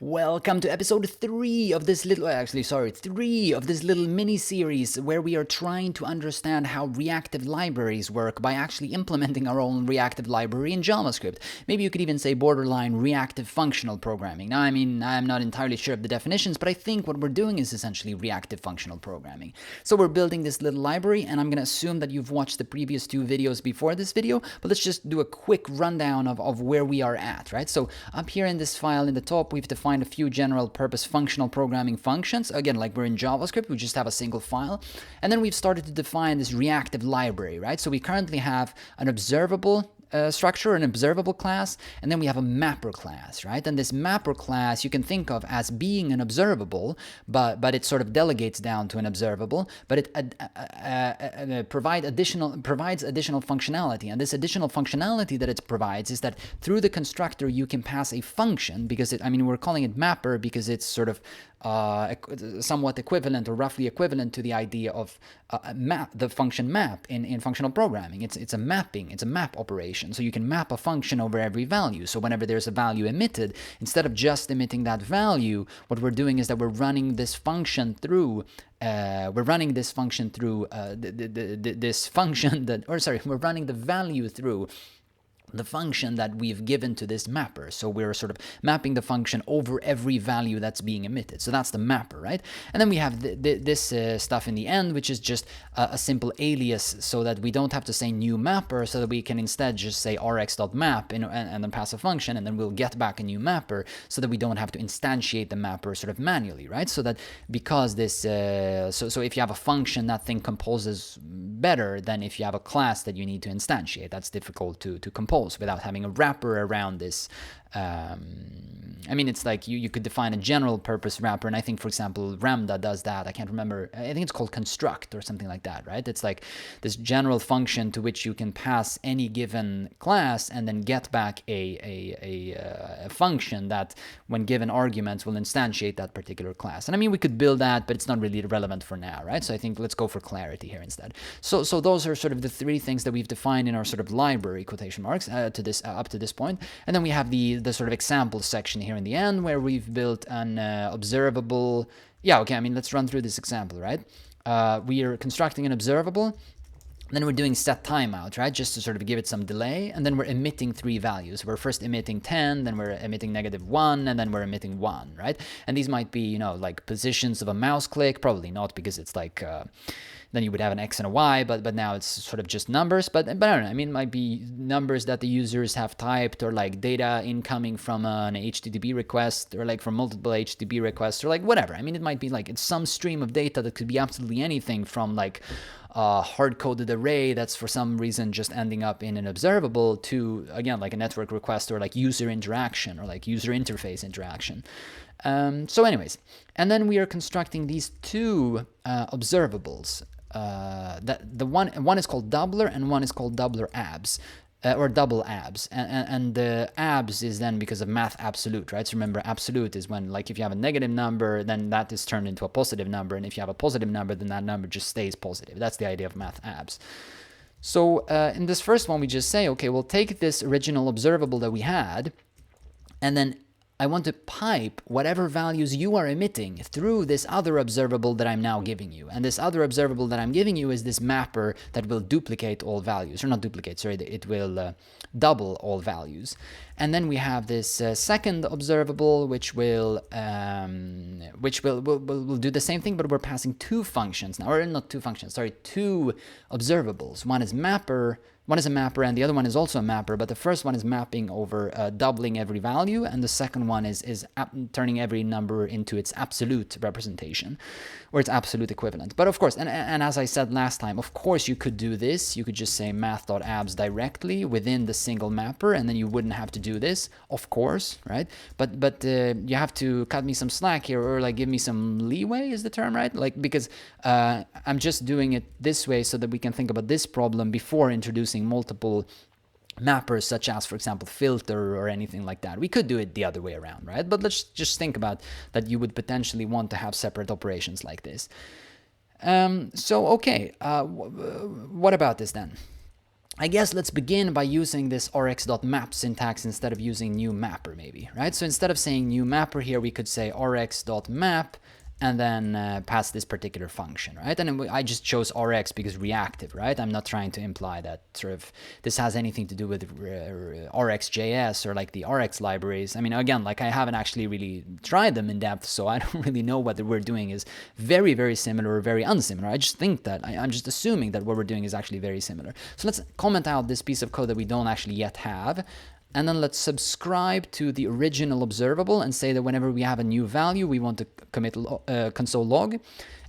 Welcome to episode 3 of this little, 3 of this little mini-series where we are trying to understand how reactive libraries work by actually implementing our own reactive library in JavaScript. Maybe you could even say borderline reactive functional programming. Now, I'm not entirely sure of the definitions, but I think what we're doing is essentially reactive functional programming. So we're building this little library, and I'm going to assume that you've watched the previous 2 videos before this video, but let's just do a quick rundown of where we are at, right? So up here in this file in the top, we've defined a few general purpose functional programming functions. Again, like we're in JavaScript, we just have a single file. And then we've started to define this reactive library, right? So we currently have an observable structure, an observable class, and then we have a mapper class, right? And this mapper class you can think of as being an observable, but it sort of delegates down to an observable, but it provides additional functionality. And this additional functionality that it provides is that through the constructor you can pass a function, because we're calling it mapper because it's sort of somewhat equivalent or roughly equivalent to the idea of the function map in functional programming. It's a mapping, it's a map operation. So you can map a function over every value. So whenever there's a value emitted, instead of just emitting that value, what we're doing is that we're running this function through we're running the value through the function that we've given to this mapper. So we're sort of mapping the function over every value that's being emitted. So that's the mapper, right? And then we have this stuff in the end, which is just a simple alias, so that we don't have to say new mapper, so that we can instead just say rx.map and then pass a function, and then we'll get back a new mapper, so that we don't have to instantiate the mapper sort of manually, right? So that because this, so if you have a function, that thing composes better than if you have a class that you need to instantiate. That's difficult to compose without having a wrapper around this. It's like you could define a general purpose wrapper, and I think, for example, Ramda does that. I can't remember. I think it's called construct or something like that, right? It's like this general function to which you can pass any given class and then get back a function that, when given arguments, will instantiate that particular class. And we could build that, but it's not really relevant for now, right? So I think let's go for clarity here instead. So those are sort of the 3 things that we've defined in our sort of library, quotation marks, up to this point. And then we have the sort of example section here in the end, where we've built an observable. Let's run through this example, right? We are constructing an observable, then we're doing set timeout, right? Just to sort of give it some delay, and then we're emitting 3 values. We're first emitting 10, then we're emitting -1, and then we're emitting 1, right? And these might be, like positions of a mouse click. Probably not, because it's like then you would have an X and a Y, but now it's sort of just numbers. But I don't know. It might be numbers that the users have typed, or like data incoming from an HTTP request, or like from multiple HTTP requests, or like whatever. It might be like it's some stream of data that could be absolutely anything, from like a hard-coded array that's for some reason just ending up in an observable, to, again, like a network request, or like user interaction, or like user interface interaction. So anyways, and then we are constructing these 2 observables. The one is called doubler, and one is called doubler abs, or double abs, and the abs is then because of math absolute, right? So remember, absolute is when, like, if you have a negative number, then that is turned into a positive number, and if you have a positive number, then that number just stays positive. That's the idea of math abs. So in this first one, we just say, okay, we'll take this original observable that we had, and then I want to pipe whatever values you are emitting through this other observable that I'm now giving you. And this other observable that I'm giving you is this mapper that will duplicate all values. Or not duplicate, sorry, it will double all values. And then we have this second observable, which will do the same thing, but we're passing 2 functions now. Or not 2 functions, sorry, 2 observables. One is a mapper, and the other one is also a mapper, but the first one is mapping over doubling every value, and the second one is turning every number into its absolute representation, or its absolute equivalent. But of course, and as I said last time, of course you could do this. You could just say math.abs directly within the single mapper, and then you wouldn't have to do this, of course, right? But you have to cut me some slack here, or like give me some leeway, is the term, right? Like, because I'm just doing it this way so that we can think about this problem before introducing multiple mappers, such as, for example, filter or anything like that. We could do it the other way around, right? But let's just think about that you would potentially want to have separate operations like this. Okay, what about this then? I guess let's begin by using this rx.map syntax instead of using new mapper maybe, right? So instead of saying new mapper here, we could say rx.map and then pass this particular function, right? And I just chose Rx because reactive, right? I'm not trying to imply that sort of this has anything to do with RxJS or like the Rx libraries. I mean, again, like I haven't actually really tried them in depth, so I don't really know what we're doing is very, very similar or very unsimilar. I just think that, I'm just assuming that what we're doing is actually very similar. So let's comment out this piece of code that we don't actually yet have. And then let's subscribe to the original observable and say that whenever we have a new value, we want to commit console log.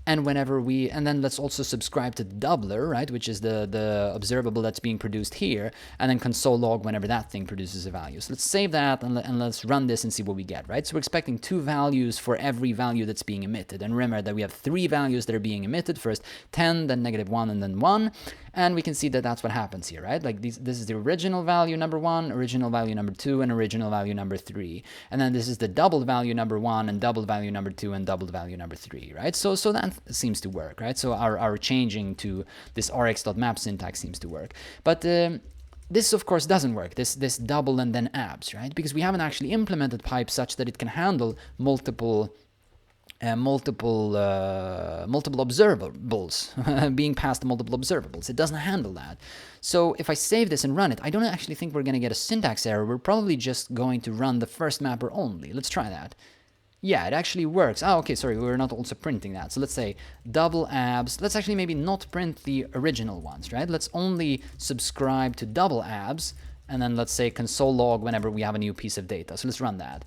And then let's also subscribe to the doubler, right, which is the observable that's being produced here, and then console log whenever that thing produces a value. So let's save that and let's run this and see what we get, right? So we're expecting 2 values for every value that's being emitted. And remember that we have 3 values that are being emitted, first 10, then -1, and then 1. And we can see that that's what happens here, right? Like this is the original value number 1, original value number 2, and original value number 3. And then this is the doubled value number 1, and doubled value number 2, and doubled value number 3, right? So that seems to work, right? So our changing to this rx.map syntax seems to work. But this, of course, doesn't work, this double and then abs, right? Because we haven't actually implemented pipe such that it can handle multiple observables being passed to multiple observables. It doesn't handle that. So if I save this and run it, I don't actually think we're going to get a syntax error. We're probably just going to run the first mapper only. Let's try that. Yeah, it actually works. Oh, okay, sorry, we're not also printing that. So let's say double abs. Let's actually maybe not print the original ones, right? Let's only subscribe to double abs, and then let's say console log whenever we have a new piece of data. So let's run that.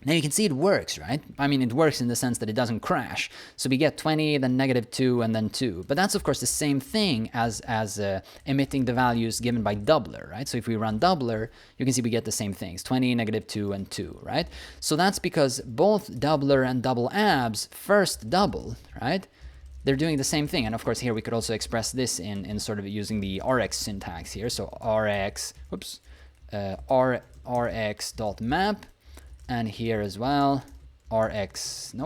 Now you can see it works, right? I mean, it works in the sense that it doesn't crash. So we get 20, then -2, and then 2. But that's, of course, the same thing as emitting the values given by doubler, right? So if we run doubler, you can see we get the same things, 20, -2, and 2, right? So that's because both doubler and double abs first double, right? They're doing the same thing. And of course, here we could also express this in sort of using the Rx syntax here. So rx.map. And here as well, rx.map,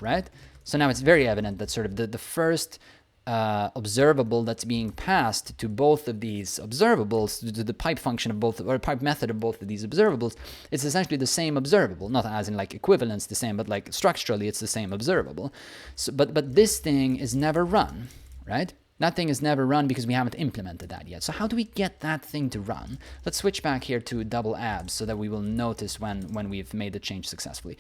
right? So now it's very evident that sort of the first observable that's being passed to both of these observables, to the pipe function of both, or pipe method of both of these observables, it's essentially the same observable, not as in like equivalence the same, but like structurally it's the same observable. So, but this thing is never run, right? That thing is never run because we haven't implemented that yet. So how do we get that thing to run? Let's switch back here to double abs so that we will notice when we've made the change successfully.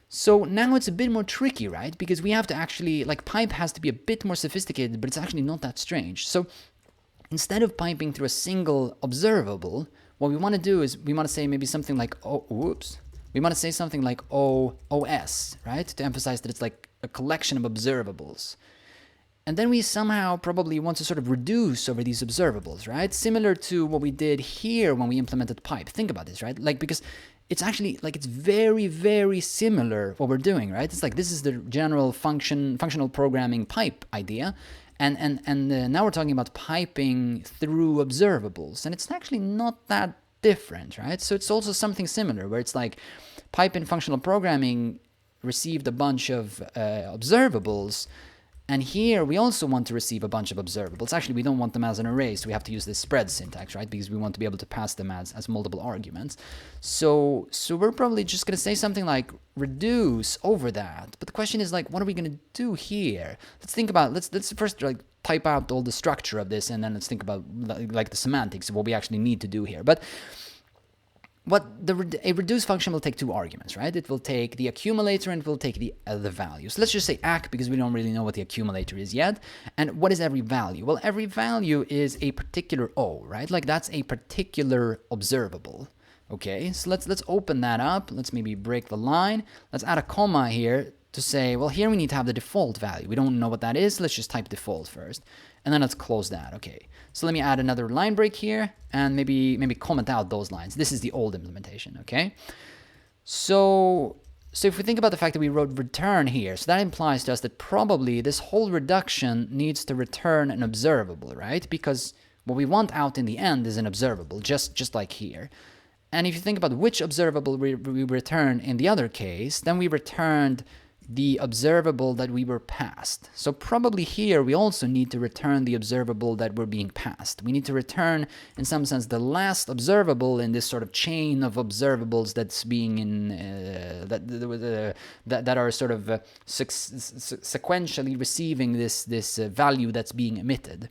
So now it's a bit more tricky, right? Because we have to actually, like pipe has to be a bit more sophisticated, but it's actually not that strange. So instead of piping through a single observable, what we want to do is we want to say maybe something like, we want to say something like OS, right? To emphasize that it's like a collection of observables. And then we somehow probably want to sort of reduce over these observables, right? Similar to what we did here when we implemented pipe. Think about this, right? Like, because it's actually, like, it's very, very similar what we're doing, right? It's like, this is the general functional programming pipe idea. And now we're talking about piping through observables. And it's actually not that different, right? So it's also something similar where it's like pipe in functional programming received a bunch of observables. And here we also want to receive a bunch of observables. Actually, we don't want them as an array, so we have to use this spread syntax, right? Because we want to be able to pass them as multiple arguments. So we're probably just going to say something like reduce over that. But the question is like, what are we going to do here? Let's think about, let's first like type out all the structure of this, and then let's think about like the semantics of what we actually need to do here. But a reduce function will take 2 arguments, right? It will take the accumulator and it will take the value. So let's just say acc because we don't really know what the accumulator is yet. And what is every value? Well, every value is a particular O, right? Like that's a particular observable. Okay, so let's open that up. Let's maybe break the line. Let's add a comma here to say, well, here we need to have the default value. We don't know what that is. Let's just type default first. And then let's close that. Okay. So let me add another line break here and maybe comment out those lines. This is the old implementation, okay? So if we think about the fact that we wrote return here, so that implies to us that probably this whole reduction needs to return an observable, right? Because what we want out in the end is an observable, just like here. And if you think about which observable we return in the other case, then we returned the observable that we were passed. So probably here we also need to return the observable that we're being passed. We need to return, in some sense, the last observable in this sort of chain of observables that's being in that are sort of sequentially receiving this value that's being emitted.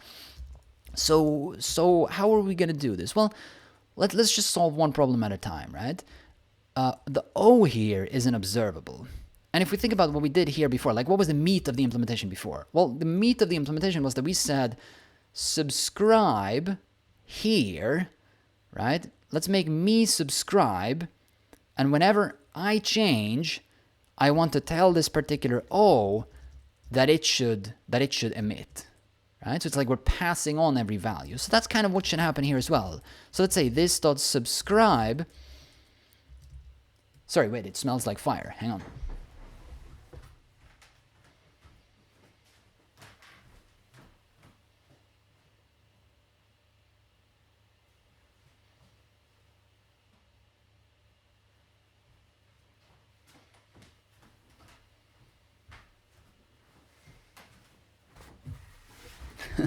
So how are we going to do this? Well, let's just solve one problem at a time, right? The O here is an observable. And if we think about what we did here before, like what was the meat of the implementation before? Well, the meat of the implementation was that we said subscribe here, right? Let's make me subscribe. And whenever I change, I want to tell this particular O that it should emit. Right? So it's like we're passing on every value. So that's kind of what should happen here as well. So let's say this.subscribe. Sorry, wait, it smells like fire. Hang on.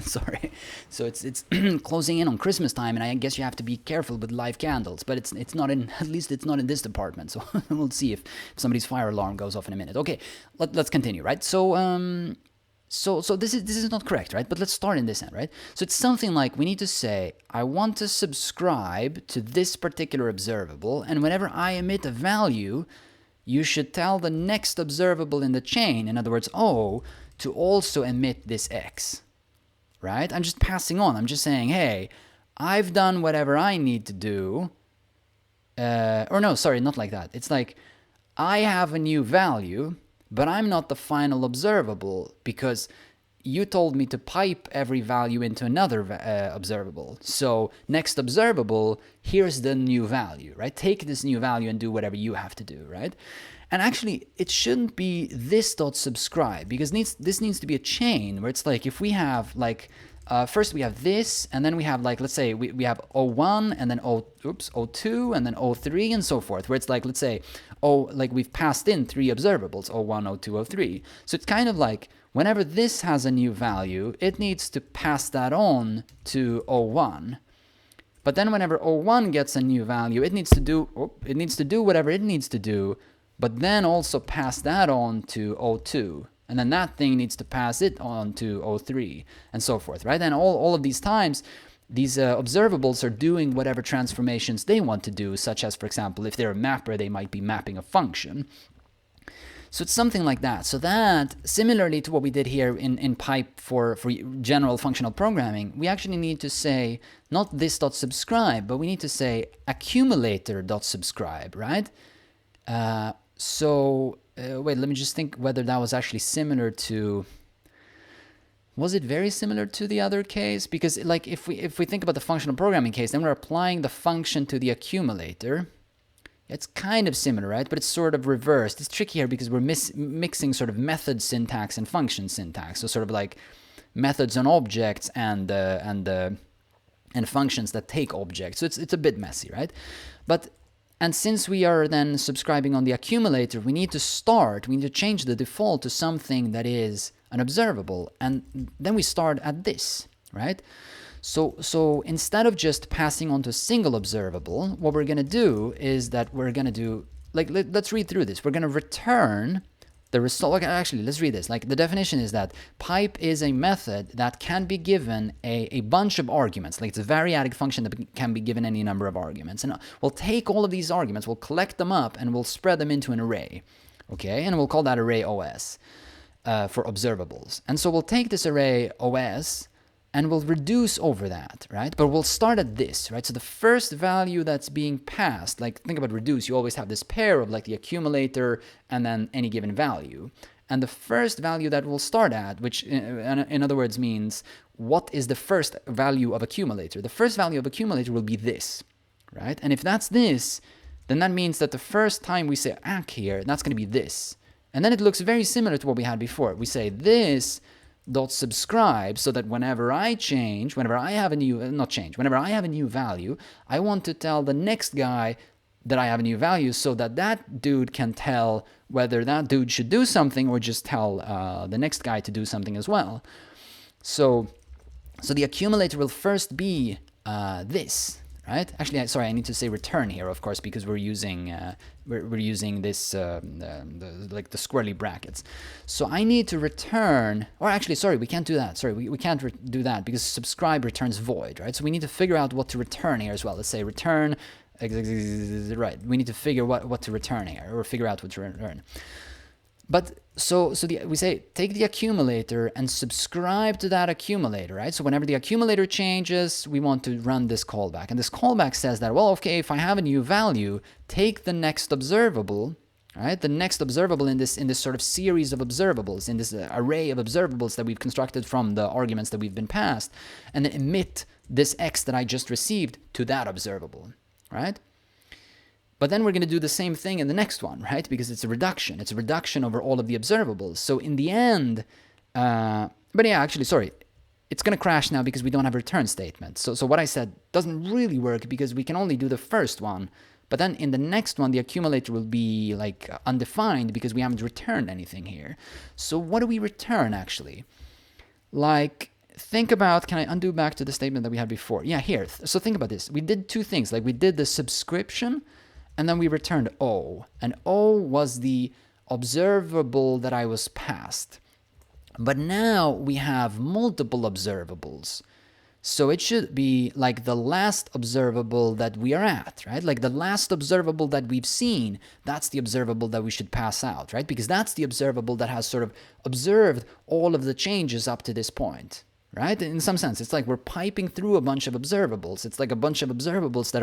Sorry. So it's closing in on Christmas time, and I guess you have to be careful with live candles. But it's not in, at least it's not in this department. So we'll see if somebody's fire alarm goes off in a minute. Okay, let's continue, right? So so this is not correct, right? But let's start in this end, right? So it's something like we need to say I want to subscribe to this particular observable, and whenever I emit a value, you should tell the next observable in the chain, in other words, O, to also emit this X. Right? I'm just passing on. I'm just saying, hey, I've done whatever I need to do. Or no, sorry, not like that. It's like, I have a new value, but I'm not the final observable because you told me to pipe every value into another observable. So next observable, here's the new value, right? Take this new value and do whatever you have to do, right? And actually, it shouldn't be this.subscribe because this needs to be a chain where it's like if we have like, first we have this, and then we have like, let's say we have O1 and then O2 and then O3 and so forth, where it's like, let's say, like we've passed in 3 observables, O1, O2, O3. So it's kind of like whenever this has a new value, it needs to pass that on to O1. But then whenever O1 gets a new value, it needs to do whatever it needs to do, but then also pass that on to O2. And then that thing needs to pass it on to O3 and so forth, right? And all of these times, these observables are doing whatever transformations they want to do, such as, for example, if they're a mapper, they might be mapping a function. So it's something like that. So that, similarly to what we did here in pipe for general functional programming, we actually need to say not this.subscribe, but we need to say accumulator.subscribe, right? Wait, let me just think whether that was actually similar to... Was it very similar to the other case? Because like if we think about the functional programming case, then we're applying the function to the accumulator. It's kind of similar, right? But it's sort of reversed. It's tricky here because we're mixing sort of method syntax and function syntax. So sort of like methods on objects and functions that take objects. So it's a bit messy, right? And since we are then subscribing on the accumulator, we need to change the default to something that is an observable. And then we start at this, right? So instead of just passing on to a single observable, what we're going to do is that we're going to do, like, let's read through this. We're going to return the result. Actually, let's read this. Like the definition is that pipe is a method that can be given a bunch of arguments. Like it's a variadic function that can be given any number of arguments. And we'll take all of these arguments, we'll collect them up, and we'll spread them into an array. Okay, and we'll call that array OS for observables. And so we'll take this array OS and we'll reduce over that, right? But we'll start at this, right? So the first value that's being passed, like think about reduce, you always have this pair of like the accumulator and then any given value. And the first value that we'll start at, which in other words means what is the first value of accumulator? The first value of accumulator will be this, right? And if that's this, then that means that the first time we say acc here, that's going to be this. And then it looks very similar to what we had before. We say this dot subscribe, so that whenever I have a new value, I want to tell the next guy that I have a new value so that that dude can tell whether that dude should do something or just tell the next guy to do something as well. So the accumulator will first be this, right? Actually, sorry, I need to say return here, of course, because we're using this like the squirrely brackets. So I need to return, or actually, sorry, we can't do that. Sorry, we can't do that because subscribe returns void, right? So we need to figure out what to return here as well. Let's say return, right? We need to figure what to return here, or figure out what to return. But we say take the accumulator and subscribe to that accumulator, right? So whenever the accumulator changes, we want to run this callback. And this callback says that, well, okay, if I have a new value, take the next observable, right? The next observable in this sort of series of observables, in this array of observables that we've constructed from the arguments that we've been passed, and then emit this x that I just received to that observable, right? But then we're going to do the same thing in the next one, right? Because it's a reduction. It's a reduction over all of the observables. So in the end, but yeah, actually, sorry. It's going to crash now because we don't have a return statement. So what I said doesn't really work because we can only do the first one. But then in the next one, the accumulator will be like undefined because we haven't returned anything here. So what do we return actually? Like, think about, can I undo back to the statement that we had before? Yeah, here. So think about this. We did two things. Like we did the subscription, and then we returned O. And O was the observable that I was passed. But now we have multiple observables. So it should be like the last observable that we are at, right? Like the last observable that we've seen, that's the observable that we should pass out, right? Because that's the observable that has sort of observed all of the changes up to this point. Right? In some sense, it's like we're piping through a bunch of observables. It's like a bunch of observables that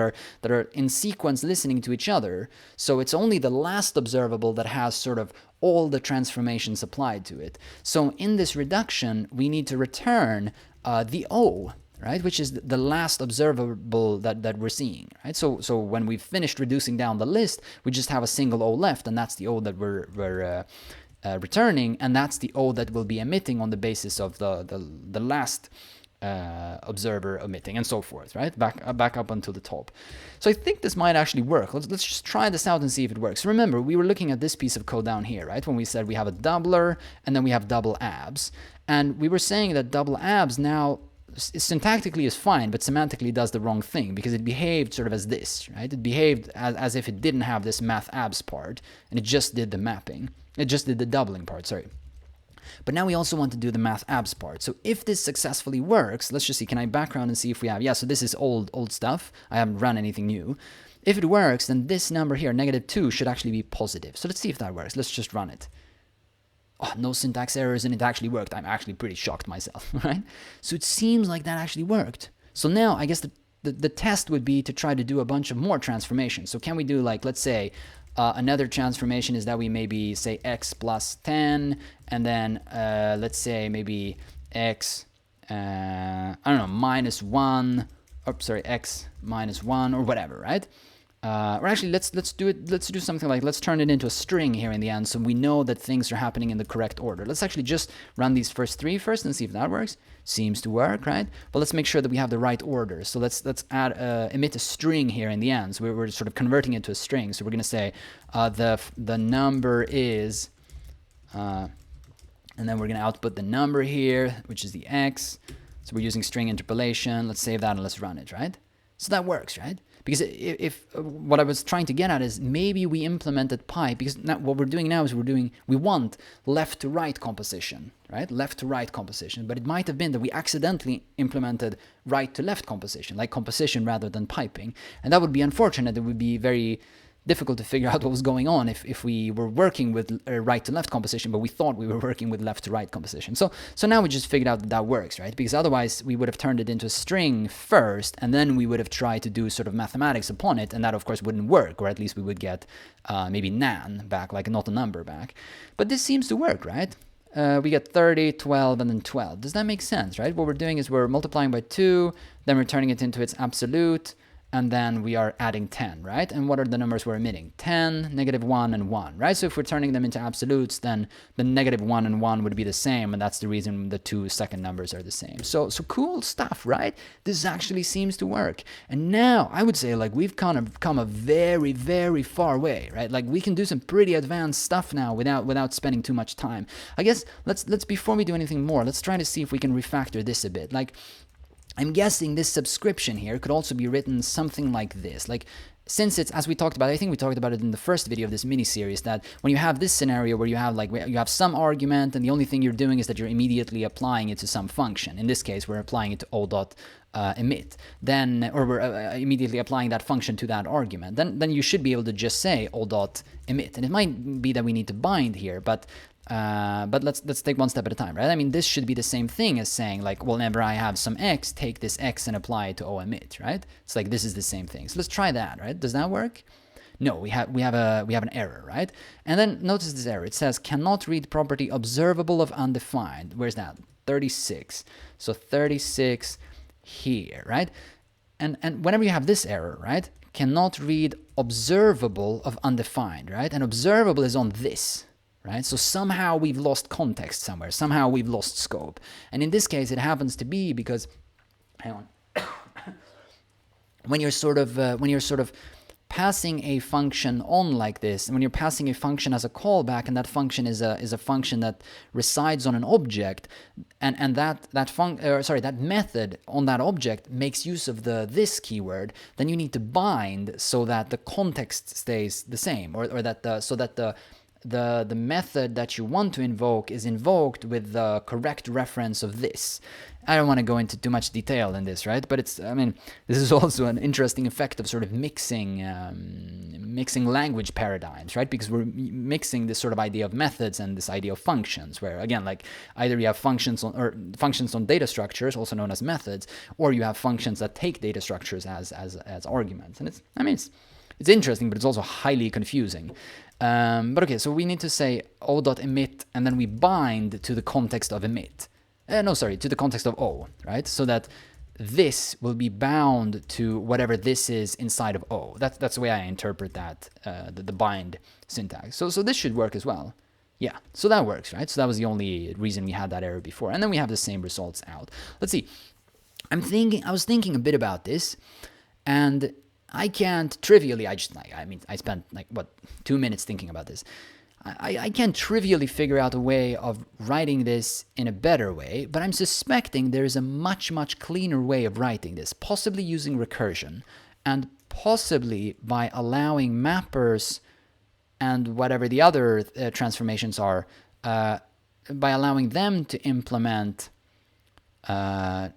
are in sequence listening to each other. So it's only the last observable that has sort of all the transformations applied to it. So in this reduction, we need to return the O, right? Which is the last observable that we're seeing, right? So when we've finished reducing down the list, we just have a single O left, and that's the O that we're returning, and that's the O that will be emitting on the basis of the last observer emitting, and so forth, right? Back up until the top. So I think this might actually work. Let's just try this out and see if it works. Remember, we were looking at this piece of code down here, right? When we said we have a doubler and then we have double abs, and we were saying that double abs now syntactically is fine, but semantically does the wrong thing because it behaved sort of as this, right? It behaved as if it didn't have this math abs part, and it just did the mapping. It just did the doubling part, sorry. But now we also want to do the math abs part. So if this successfully works, let's just see, can I background and see if we have, yeah, so this is old stuff. I haven't run anything new. If it works, then this number here, -2, should actually be positive. So let's see if that works. Let's just run it. Oh, no syntax errors, and it actually worked. I'm actually pretty shocked myself, right? So it seems like that actually worked. So now I guess the test would be to try to do a bunch of more transformations. So can we do, like, let's say, another transformation is that we maybe say x plus 10, and then let's say maybe x, I don't know, -1, or sorry, x -1 or whatever, right? Or actually, let's do something like, let's turn it into a string here in the end, so we know that things are happening in the correct order. Let's actually just run these first three first and see if that works. Seems to work, right? But let's make sure that we have the right order. So let's add emit a string here in the end. So we're sort of converting it to a string. So we're going to say the number is, and then we're going to output the number here, which is the x. So we're using string interpolation. Let's save that and let's run it, right? So that works, right? Because if what I was trying to get at is maybe we implemented pipe, because now what we're doing now is we want left to right composition, right? Left to right composition, but it might have been that we accidentally implemented right to left composition, like composition rather than piping. And that would be unfortunate. It would be very difficult to figure out what was going on if we were working with right to left composition, but we thought we were working with left to right composition. So now we just figured out that works, right? Because otherwise we would have turned it into a string first, and then we would have tried to do sort of mathematics upon it, and that of course wouldn't work, or at least we would get maybe nan back, like not a number back. But this seems to work, right? We get 30, 12, and then 12. Does that make sense, right? What we're doing is we're multiplying by 2, then we're turning it into its absolute, and then we are adding 10, right? And what are the numbers we're emitting? 10, -1, and 1, right? So if we're turning them into absolutes, then the -1 and 1 would be the same, and that's the reason the two second numbers are the same. So cool stuff, right? This actually seems to work. And now I would say like we've kind of come a very, very far way, right? Like we can do some pretty advanced stuff now without spending too much time. I guess let's before we do anything more, let's try to see if we can refactor this a bit. Like, I'm guessing this subscription here could also be written something like this. Like, since it's, as we talked about, I think we talked about it in the first video of this mini-series, that when you have this scenario where you have some argument and the only thing you're doing is that you're immediately applying it to some function. In this case, we're applying it to o.emit. Or we're immediately applying that function to that argument. Then you should be able to just say o.emit. And it might be that we need to bind here, but let's take one step at a time, right? I mean, this should be the same thing as saying like, well, whenever I have some x, take this x and apply it to o.emit, right? It's like this is the same thing. So let's try that, right? Does that work? No, we have an error, right? And then notice this error. It says cannot read property observable of undefined. Where's that? 36. So 36 here, right? And whenever you have this error, right? Cannot read observable of undefined, right? And observable is on this. Right? So somehow we've lost context somewhere. Somehow we've lost scope. And in this case, it happens to be because, hang on, when you're sort of passing a function on like this, and when you're passing a function as a callback, and that function is a function that resides on an object, and that method on that object makes use of this keyword, then you need to bind so that the context stays the same, or that the method that you want to invoke is invoked with the correct reference of this. I don't want to go into too much detail in this, right? But this is also an interesting effect of sort of mixing language paradigms, right? Because we're mixing this sort of idea of methods and this idea of functions, where again, like either you have functions on data structures, also known as methods, or you have functions that take data structures as arguments. And it's interesting, but it's also highly confusing. But okay, so we need to say o.emit, and then we bind to the context of emit. To the context of o, right? So that this will be bound to whatever this is inside of o. That's the way I interpret that, the bind syntax. So this should work as well. Yeah, so that works, right? So that was the only reason we had that error before. And then we have the same results out. Let's see. I was thinking a bit about this, and I can't trivially, I spent 2 minutes thinking about this. I can't trivially figure out a way of writing this in a better way, but I'm suspecting there is a much, much cleaner way of writing this, possibly using recursion, and possibly by allowing mappers and whatever the other transformations are, by allowing them to implement pipe.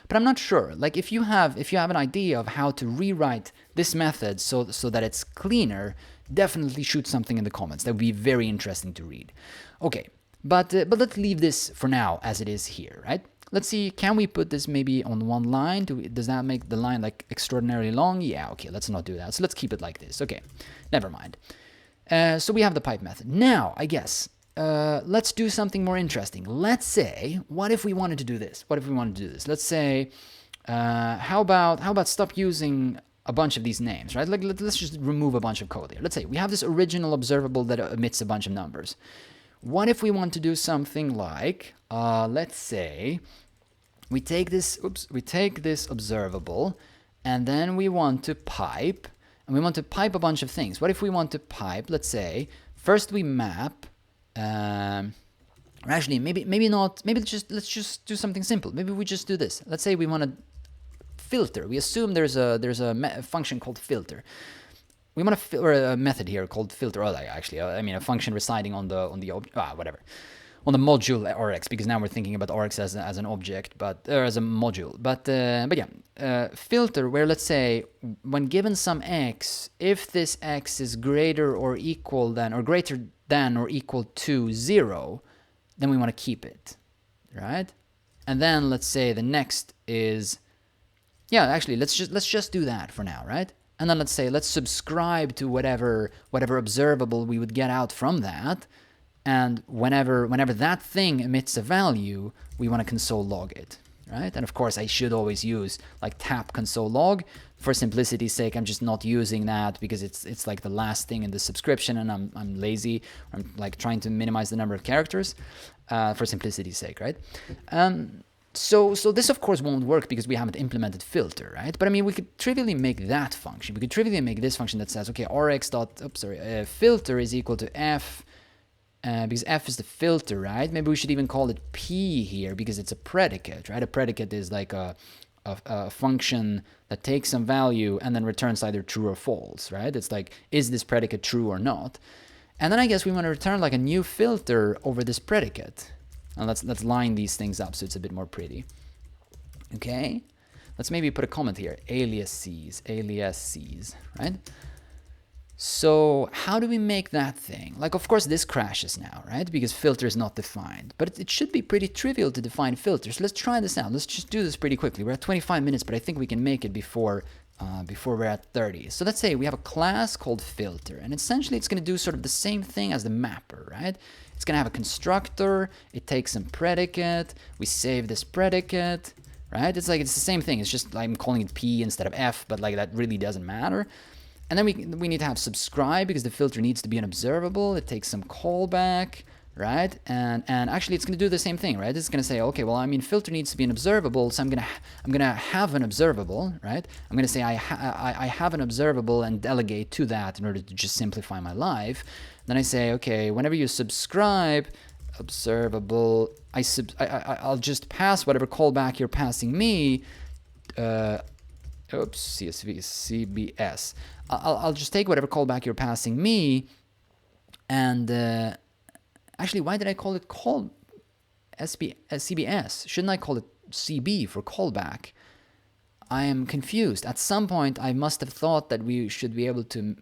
But I'm not sure. Like if you have an idea of how to rewrite this method so that it's cleaner, definitely shoot something in the comments. That would be very interesting to read. Okay, but let's leave this for now as it is here, right? Let's see, can we put this maybe on one line? Does that make the line like extraordinarily long? Yeah, okay, let's not do that. So let's keep it like this. Okay, never mind. So we have the pipe method. Now, I guess, let's do something more interesting. Let's say, what if we wanted to do this? Let's say, how about stop using a bunch of these names, right? Like let's just remove a bunch of code here. Let's say we have this original observable that emits a bunch of numbers. What if we want to do something like, let's say, we take this observable, and then we want to pipe, and we want to pipe a bunch of things. What if we want to pipe? Let's say first we map. Actually, maybe not. Maybe let's just do something simple. Maybe we just do this. Let's say we want to filter. We assume there's a function called filter. We want to or a method here called filter. A function residing on the on the module Rx, because now we're thinking about Rx as an object, as a module. But yeah, filter, where let's say when given some x, if this x is greater or equal than or greater than or equal to 0, then we want to keep it, right? And then let's say the next is, yeah, actually let's just do that for now, right? And then let's subscribe to whatever observable we would get out from that. And whenever that thing emits a value, we want to console log it, right? And of course, I should always use like tap console log. For simplicity's sake, I'm just not using that because it's like the last thing in the subscription, and I'm lazy. I'm like trying to minimize the number of characters for simplicity's sake, right? So this of course won't work because we haven't implemented filter, right? But I mean, we could trivially make that function. We could trivially make this function that says, okay, filter is equal to f, because f is the filter, right? Maybe we should even call it p here because it's a predicate, right? A predicate is like a function that takes some value and then returns either true or false, right? It's like, is this predicate true or not? And then I guess we want to return like a new filter over this predicate. And let's line these things up so it's a bit more pretty. Okay, let's maybe put a comment here. Aliases, right? So how do we make that thing? Like, of course, this crashes now, right? Because filter is not defined. But it should be pretty trivial to define filters. Let's try this out. Let's just do this pretty quickly. We're at 25 minutes, but I think we can make it before we're at 30. So let's say we have a class called filter, and essentially it's going to do sort of the same thing as the mapper, right? It's going to have a constructor, it takes some predicate, we save this predicate, right? It's the same thing. It's just I'm calling it P instead of F, but like that really doesn't matter. And then we need to have subscribe because the filter needs to be an observable. It takes some callback, right? And actually it's going to do the same thing, right? It's going to say, okay, well, I mean, filter needs to be an observable, so I'm going to have an observable, right? I'm going to say I have an observable and delegate to that in order to just simplify my life. Then I say, okay, whenever you subscribe, observable, I'll just pass whatever callback you're passing me. CBS. I'll just take whatever callback you're passing me, and actually, why did I call it CBS? Shouldn't I call it CB for callback? I am confused. At some point, I must have thought that we should be able to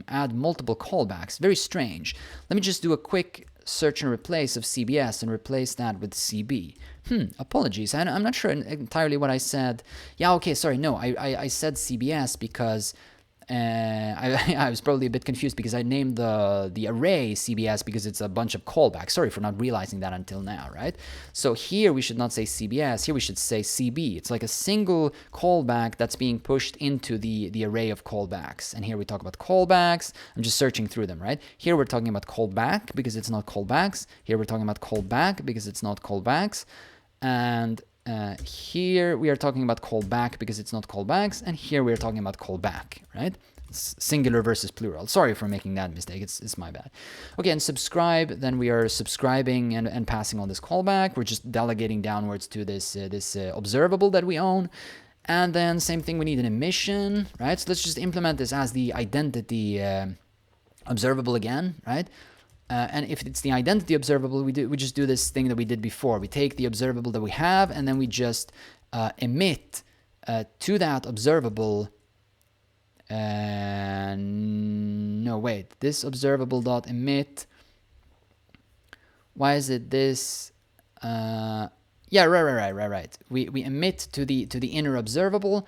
add multiple callbacks. Very strange. Let me just do a quick search and replace of CBS and replace that with CB. Apologies. I'm not sure entirely what I said. Yeah, okay, sorry. No, I said CBS because I was probably a bit confused because I named the array CBS because it's a bunch of callbacks. Sorry for not realizing that until now, right? So here we should not say CBS. Here we should say CB. It's like a single callback that's being pushed into the array of callbacks. And here we talk about callbacks. I'm just searching through them, right? Here we're talking about callback because it's not callbacks. Here we're talking about callback because it's not callbacks. And here we are talking about callback because it's not callbacks, and here we are talking about callback, right? It's singular versus plural. Sorry for making that mistake. It's my bad. Okay, and subscribe, then we are subscribing and passing on this callback. We're just delegating downwards to this observable that we own. And then same thing, we need an emission, right? So let's just implement this as the identity observable again, right? And if it's the identity observable, we just do this thing that we did before. We take the observable that we have, and then we just emit to that observable. No, wait. This observable dot emit. Why is it this? Yeah, right. We emit to the inner observable.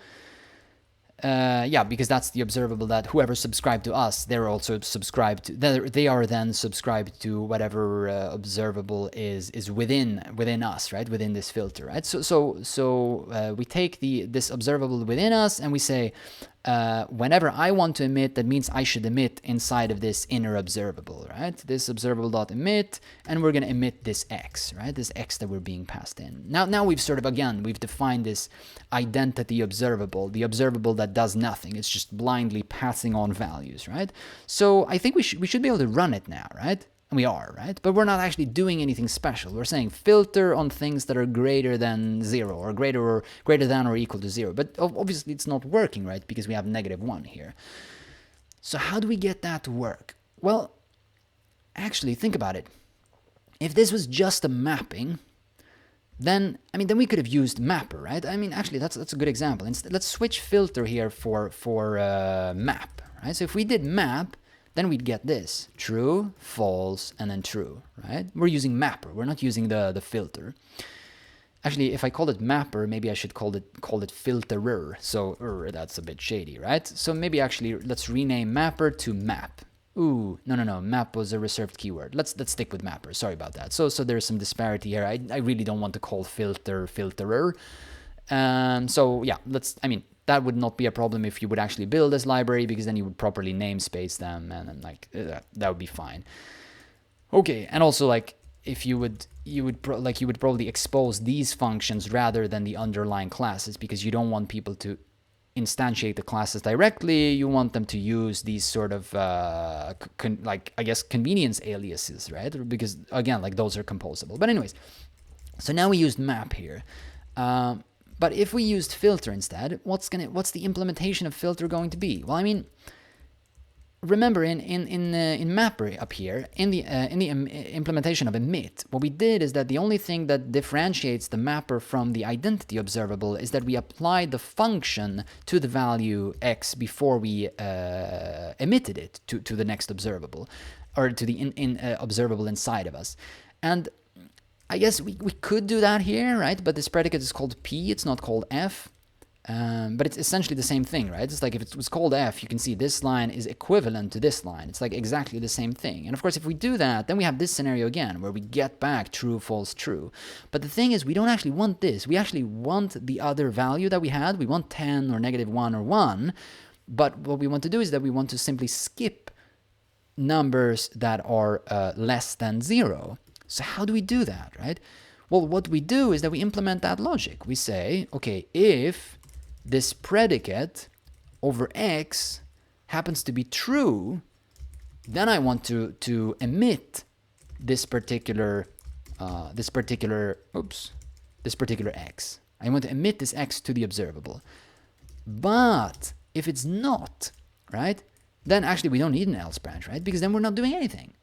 Yeah, because that's the observable that whoever subscribed to us, they're also subscribed to. They are then subscribed to whatever observable is within us, right? Within this filter, right? So we take this observable within us, and we say, whenever I want to emit, that means I should emit inside of this inner observable, right? This observable dot emit, and we're going to emit this x, right? This x that we're being passed in. Now we've sort of, again, we've defined this identity observable, the observable that does nothing. It's just blindly passing on values, right? So I think we should be able to run it now, right? And we are, right? But we're not actually doing anything special. We're saying filter on things that are greater than 0 or greater than or equal to 0. But obviously it's not working, right? Because we have -1 here. So how do we get that to work? Well, actually, think about it. If this was just a mapping, then we could have used mapper, right? I mean, actually, that's a good example. Instead, let's switch filter here for map, right? So if we did map, then we'd get this: true, false, and then true, right? We're using mapper. We're not using the filter. Actually, if I call it mapper, maybe I should call it filterer. So that's a bit shady, right? So maybe actually let's rename mapper to map. Ooh, no. Map was a reserved keyword. Let's stick with mapper. Sorry about that. So there's some disparity here. I really don't want to call filter filterer. So yeah, that would not be a problem if you would actually build this library, because then you would properly namespace them, and then like that would be fine. Okay, and also like if you would probably expose these functions rather than the underlying classes, because you don't want people to instantiate the classes directly. You want them to use these sort of convenience aliases, right? Because again, like those are composable. But anyways, so now we used map here. But if we used filter instead, what's the implementation of filter going to be? Well, I mean, remember in mapper up here, in the implementation of emit, what we did is that the only thing that differentiates the mapper from the identity observable is that we applied the function to the value x before we emitted it to the next observable, or to the observable inside of us. And I guess we could do that here, right? But this predicate is called P, it's not called F. But it's essentially the same thing, right? It's like if it was called F, you can see this line is equivalent to this line. It's like exactly the same thing. And of course, if we do that, then we have this scenario again, where we get back true, false, true. But the thing is, we don't actually want this. We actually want the other value that we had. We want 10 or -1 or 1. But what we want to do is that we want to simply skip numbers that are less than 0. So how do we do that, right? Well, what we do is that we implement that logic. We say, okay, if this predicate over x happens to be true, then I want to emit this particular x. I want to emit this x to the observable. But if it's not, right, then actually we don't need an else branch, right? Because then we're not doing anything.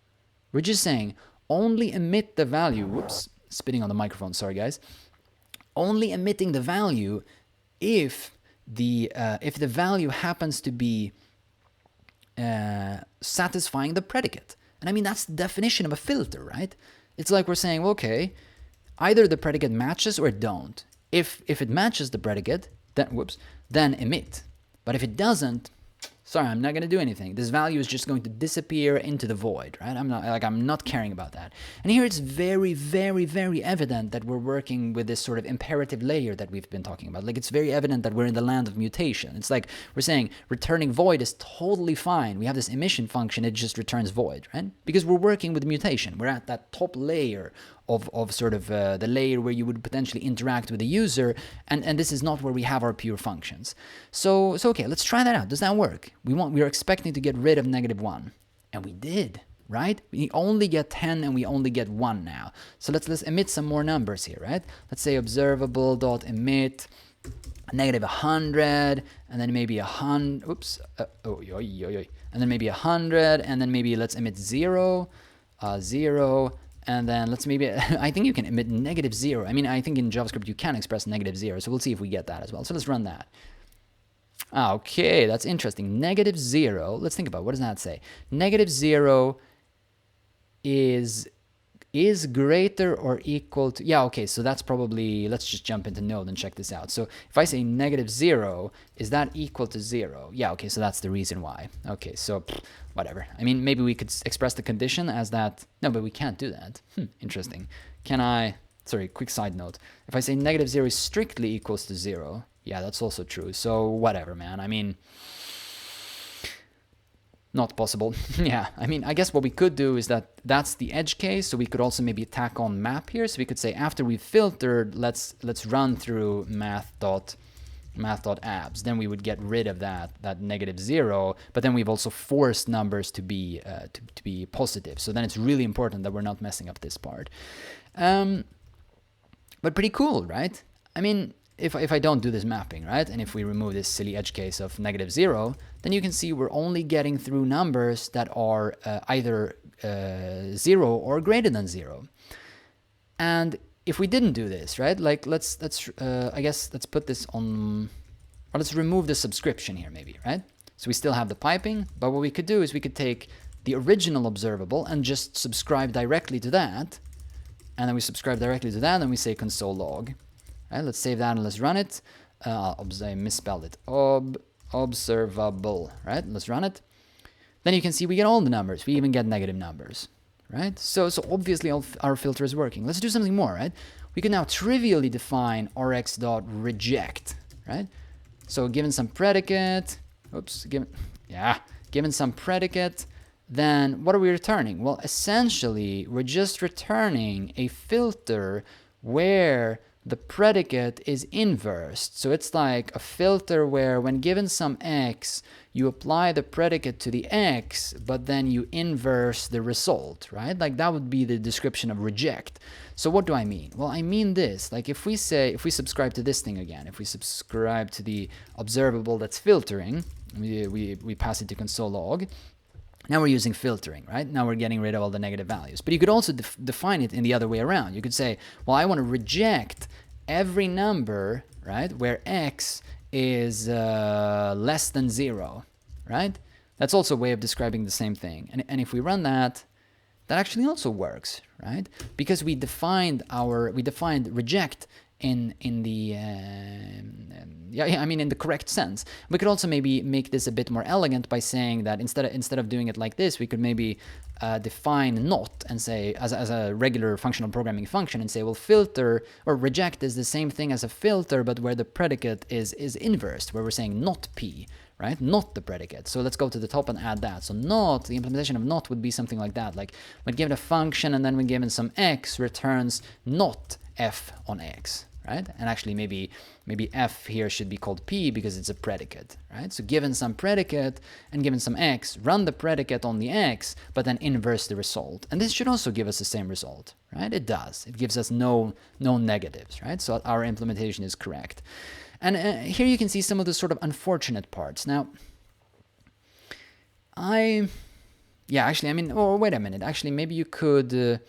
We're just saying only emit the value. Whoops, spitting on the microphone. Sorry, guys. Only emitting the value if the value happens to be satisfying the predicate. And I mean, that's the definition of a filter, right? It's like we're saying, well, okay, either the predicate matches or it don't. If it matches the predicate, then emit. But if it doesn't, sorry, I'm not going to do anything. This value is just going to disappear into the void, right? I'm not caring about that. And here it's very, very, very evident that we're working with this sort of imperative layer that we've been talking about. Like, it's very evident that we're in the land of mutation. It's like we're saying returning void is totally fine. We have this emission function, it just returns void, right? Because we're working with mutation. We're at that top layer of sort of the layer where you would potentially interact with the user, and this is not where we have our pure functions. So okay, let's try that out. Does that work? We are expecting to get rid of -1, and we did, right? We only get 10 and we only get 1 now. So let's emit some more numbers here, right? Let's say observable.emit -100, and then maybe 100. Oops. And then maybe 100, and then maybe let's emit 0, 0. And then let's maybe, I think you can emit -0. I mean, I think in JavaScript you can express -0. So we'll see if we get that as well. So let's run that. Okay, that's interesting. -0, let's think about it. What does that say? -0 is greater or equal to, yeah, okay, so that's probably, let's just jump into Node and check this out. So if I say -0, is that equal to 0? Yeah, okay, so that's the reason why. Okay, so whatever. I mean, maybe we could express the condition as that. No, but we can't do that. Interesting. Can I, sorry, quick side note. If I say -0 is strictly equals to 0, yeah, that's also true. So whatever, man. I mean, not possible. Yeah, I mean, I guess what we could do is that's the edge case, so we could also maybe tack on map here. So we could say after we've filtered, let's run through math.abs. Then we would get rid of that -0, but then we've also forced numbers to be positive. So then it's really important that we're not messing up this part. But pretty cool, right? I mean, if I don't do this mapping, right, and if we remove this silly edge case of -0, then you can see we're only getting through numbers that are either 0 or greater than 0. And if we didn't do this, right, like let's put this on, or let's remove the subscription here maybe, right? So we still have the piping, but what we could do is we could take the original observable and just subscribe directly to that, and then we subscribe directly to that, and we say console log. Right, let's save that and let's run it. I misspelled it. Observable, right? Let's run it. then you can see we get all the numbers. We even get negative numbers, right? So obviously our filter is working. Let's do something more, right? We can now trivially define rx.reject, right? So given some predicate, given some predicate, then what are we returning? Well, essentially, we're just returning a filter where the predicate is inversed. So it's like a filter where when given some x, you apply the predicate to the x, but then you inverse the result, right? Like that would be the description of reject. So what do I mean? Well, I mean this, like if we subscribe to this thing again, if we subscribe to the observable that's filtering, we pass it to console log. Now we're using filtering, right? Now we're getting rid of all the negative values. But you could also define it in the other way around. You could say, well, I want to reject every number, right, where x is less than 0, right? That's also a way of describing the same thing. And if we run that, that actually also works, right? Because we defined reject in the in the correct sense. We could also maybe make this a bit more elegant by saying that instead of doing it like this, we could maybe define not and say as a regular functional programming function and say, well, filter or reject is the same thing as a filter, but where the predicate is inversed, where we're saying not p, right? Not the predicate. So let's go to the top and add that. So not, the implementation of not would be something like that. Like when given a function and then when given some x, returns not f on x, right? And actually maybe f here should be called p because it's a predicate, right? So given some predicate and given some x, run the predicate on the x, but then inverse the result. And this should also give us the same result, right? It does. It gives us no negatives, right? So our implementation is correct. And here you can see some of the sort of unfortunate parts. Now, wait a minute. Actually, maybe you could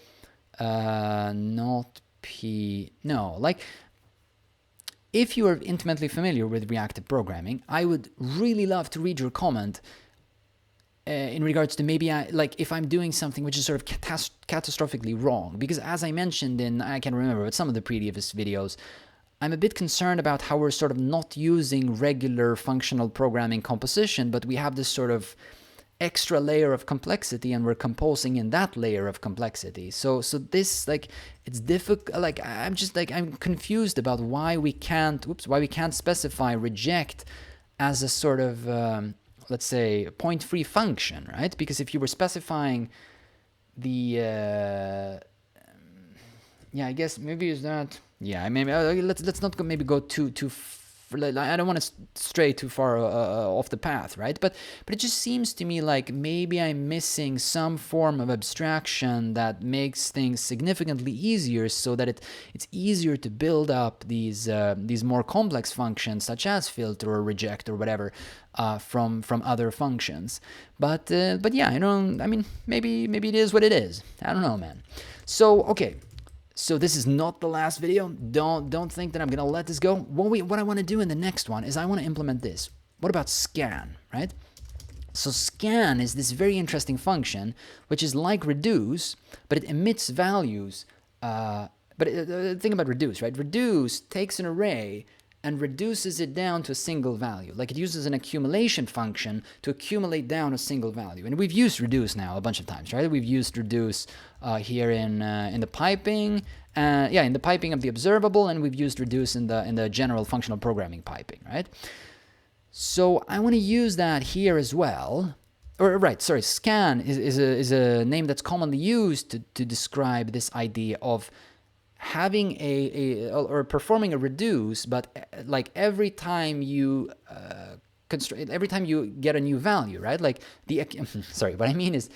not p, no, like, if you are intimately familiar with reactive programming, I would really love to read your comment in regards to maybe if I'm doing something which is sort of catastrophically wrong. Because as I mentioned in, I can't remember, but some of the previous videos, I'm a bit concerned about how we're sort of not using regular functional programming composition, but we have this sort of extra layer of complexity and we're composing in that layer of complexity. So this, like, it's difficult. Like, I'm confused about why we can't specify reject as a sort of, let's say, point-free function, right? Because if you were specifying the, I guess maybe is that, maybe let's not go too I don't want to stray too far off the path, right? But it just seems to me like maybe I'm missing some form of abstraction that makes things significantly easier, so that it's easier to build up these more complex functions such as filter or reject or whatever from other functions. But maybe it is what it is. I don't know, man. So okay. So this is not the last video. Don't think that I'm gonna let this go. What I want to do in the next one is I want to implement this. What about scan, right? So scan is this very interesting function which is like reduce, but it emits values. Think about reduce, right? Reduce takes an array and reduces it down to a single value. Like, it uses an accumulation function to accumulate down a single value. And we've used reduce now a bunch of times, right? We've used reduce here in the piping, in the piping of the observable, and we've used reduce in the general functional programming piping, right? So I want to use that here as well. Scan is a name that's commonly used to describe this idea of having or performing a reduce, but like every time you get a new value, right? Like what I mean is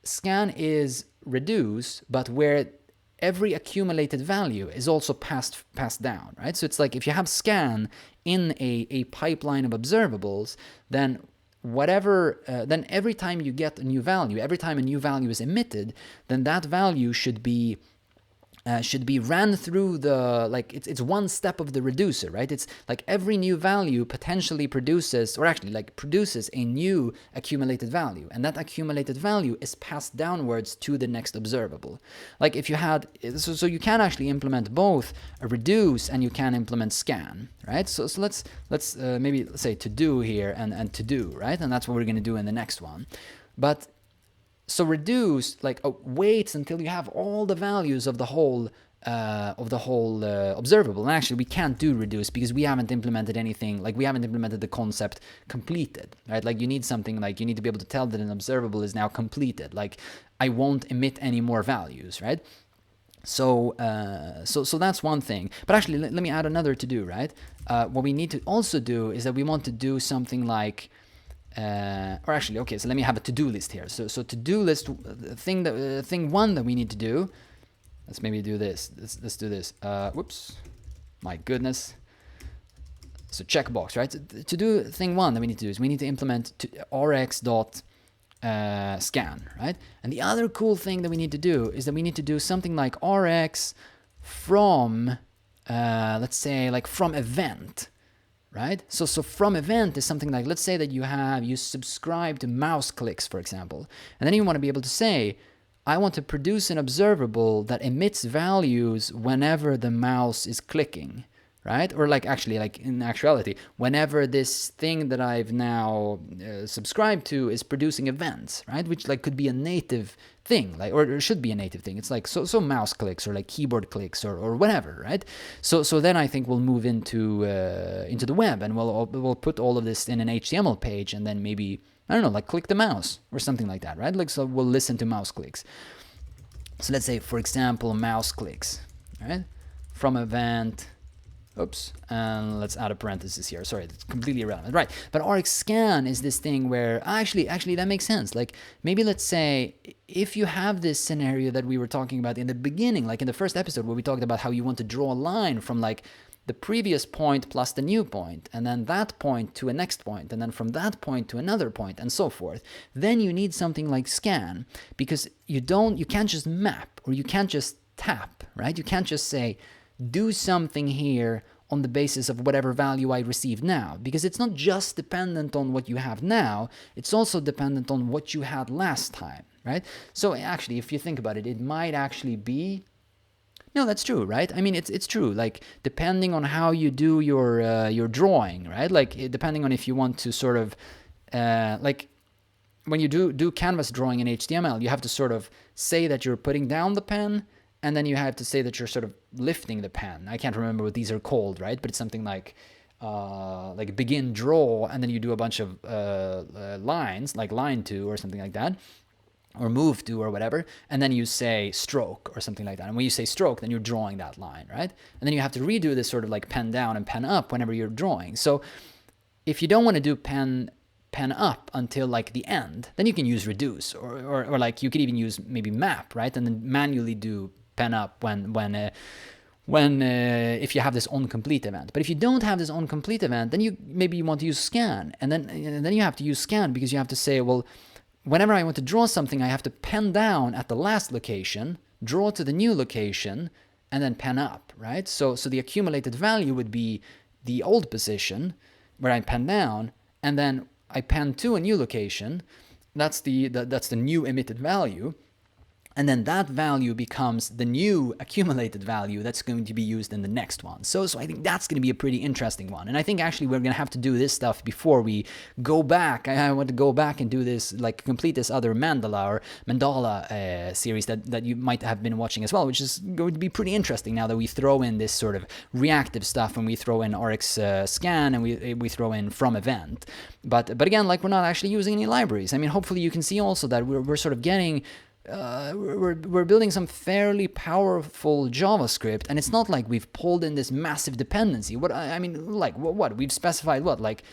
scan is reduce, but where every accumulated value is also passed down, right? So it's like if you have scan in a pipeline of observables, then then every time you get a new value, every time a new value is emitted, then that value should be should be ran through the, like, it's one step of the reducer, right? It's like every new value potentially produces, or actually like produces a new accumulated value, and that accumulated value is passed downwards to the next observable. Like if you had, so you can actually implement both a reduce and you can implement scan, right? So let's maybe say to do here and to do, right? And that's what we're going to do in the next one. But so reduce like waits until you have all the values of the whole observable. And actually, we can't do reduce because we haven't implemented anything. Like we haven't implemented the concept completed, right? Like you need something like you need to be able to tell that an observable is now completed. Like I won't emit any more values, right? So so that's one thing. But actually, let me add another to do, right? What we need to also do is that we want to do something like. Or actually, okay, so let me have a to-do list here. So to-do list, thing one that we need to do, let's maybe do this. Let's do this. Whoops, my goodness. So checkbox, right? To do thing one that we need to do is we need to implement rx.scan, right? And the other cool thing that we need to do is that we need to do something like rx from, let's say, like from event. Right? So from event is something like, let's say that you subscribe to mouse clicks, for example. And then you want to be able to say, I want to produce an observable that emits values whenever the mouse is clicking, right? Or like actually, like in actuality, whenever this thing that I've now subscribed to is producing events, right? Which like could be a native thing, like, or it should be a native thing. It's like so mouse clicks or like keyboard clicks or whatever, right? So then I think we'll move into the web and we'll put all of this in an HTML page and then maybe, I don't know, like click the mouse or something like that, right? Like so we'll listen to mouse clicks. So let's say, for example, mouse clicks, right? From event. Oops, and let's add a parenthesis here. Sorry, it's completely irrelevant. Right, but RxScan is this thing where, actually that makes sense. Like, maybe let's say, if you have this scenario that we were talking about in the beginning, like in the first episode where we talked about how you want to draw a line from like the previous point plus the new point, and then that point to a next point, and then from that point to another point, and so forth, then you need something like scan, because you can't just map, or you can't just tap, right? You can't just say, do something here on the basis of whatever value I receive now, because it's not just dependent on what you have now, it's also dependent on what you had last time, right? So actually, if you think about it, it might actually be, no, that's true, right? I mean, it's true, like depending on how you do your drawing, right? Like depending on if you want to sort of like when you do canvas drawing in HTML, you have to sort of say that you're putting down the pen, and then you have to say that you're sort of lifting the pen. I can't remember what these are called, right? But it's something like begin draw, and then you do a bunch of lines, like line to or something like that, or move to or whatever, and then you say stroke or something like that. And when you say stroke, then you're drawing that line, right? And then you have to redo this sort of like pen down and pen up whenever you're drawing. So if you don't want to do pen up until like the end, then you can use reduce, or like you could even use maybe map, right? And then manually do pen up when if you have this onComplete event. But if you don't have this onComplete event, then you want to use scan, and then you have to use scan because you have to say, well, whenever I want to draw something, I have to pen down at the last location, draw to the new location, and then pen up, right? So the accumulated value would be the old position where I pen down, and then I pen to a new location. That's the new emitted value. And then that value becomes the new accumulated value that's going to be used in the next one. So I think that's going to be a pretty interesting one. And I think actually we're going to have to do this stuff before we go back. I want to go back and do this, like complete this other mandala series that you might have been watching as well, which is going to be pretty interesting now that we throw in this sort of reactive stuff, and we throw in RxScan, and we throw in from event. But again, like we're not actually using any libraries. I mean, hopefully you can see also that we're sort of getting we're building some fairly powerful JavaScript, and it's not like we've pulled in this massive dependency. What we've specified like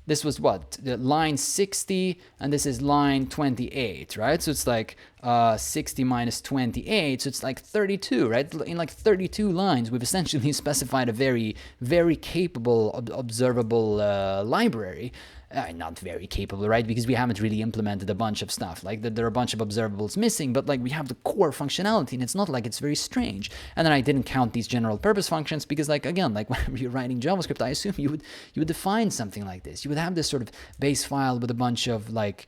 this was line 60, and this is line 28, right? So it's like 60 minus 28, so it's like 32, right? In like 32 lines, we've essentially specified a very, very capable observable library. not very capable, right? Because we haven't really implemented a bunch of stuff. Like there are a bunch of observables missing, but like we have the core functionality, and it's not like it's very strange. And then I didn't count these general purpose functions because, like, again, like whenever you're writing JavaScript, I assume you would define something like this. You would have this sort of base file with a bunch of like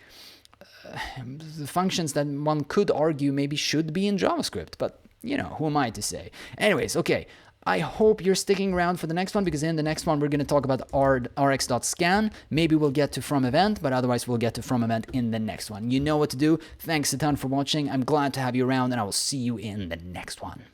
the functions that one could argue maybe should be in JavaScript, but you know, who am I to say? Anyways, okay. I hope you're sticking around for the next one, because in the next one we're going to talk about rx.scan. Maybe we'll get to from event, but otherwise we'll get to from event in the next one. You know what to do. Thanks a ton for watching. I'm glad to have you around, and I will see you in the next one.